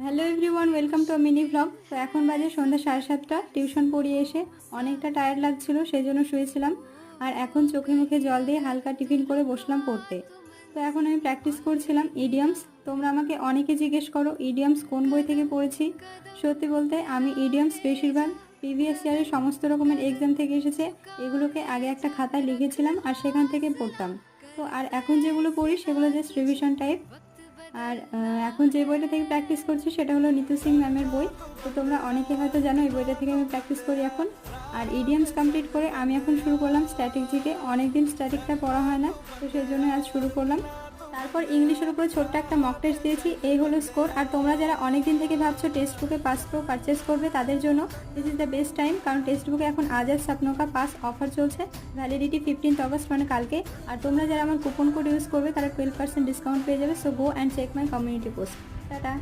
Hello everyone, welcome to mini vlog. তো এখন বাজে সন্ধ্যা 7:30। টিউশন পড়িয়ে এসে অনেকটা টায়ার্ড লাগছিল, সেই জন্য শুয়েছিলাম। আর এখন চোখে মুখে জল দিয়ে হালকা টিফিন করে বসলাম পড়তে। তো এখন আমি প্র্যাকটিস করছিলাম ইডিয়মস। তোমরা আমাকে অনেকে জিজ্ঞেস করো ইডিয়মস কোন বই থেকে পড়েছি। সত্যি বলতে আমি ইডিয়মস বেশিরভাগ প্রিভিয়াস ইয়ারের সমস্ত রকমের এক্সাম থেকে এসেছে। এগুলোকে আগে একটা খাতায় লিখেছিলাম আর সেখান থেকে পড়তাম। তো আর এখন যেগুলো পড়ি সেগুলো জাস্ট রিভিশন টাইপ। আর এখন যে বইটা থেকে প্র্যাকটিস করছি সেটা হলো নিতু সিং ম্যামের বই। তো তোমরা অনেকে হয়তো জানো এই বইটা থেকে আমি প্র্যাকটিস করি এখন। আর ইডিয়ামস কমপ্লিট করে আমি এখন শুরু করলাম স্ট্যাটিক জিকে। অনেকদিন স্ট্যাটিকটা পড়া হয় না, তো সেই জন্য আজ শুরু করলাম। তারপর ইংলিশের উপরে ছোট্ট একটা মক টেস্ট দিয়েছি, এই হলো স্কোর। আর তোমরা যারা অনেকদিন থেকে ভাবছো টেক্সট বুকে পাস প্রো পারচেস করবে, তাদের জন্য this is the best time, কারণ টেক্সট বুকে এখন আজাদ স্বপ্নকা পাস অফার চলছে। ভ্যালিডিটি 15th অগস্ট, মানে কালকে। আর তোমরা যারা আমার কুপন কোড ইউজ করবে তারা 12% ডিসকাউন্ট পেয়ে যাবে। So go and check my community post. Tata.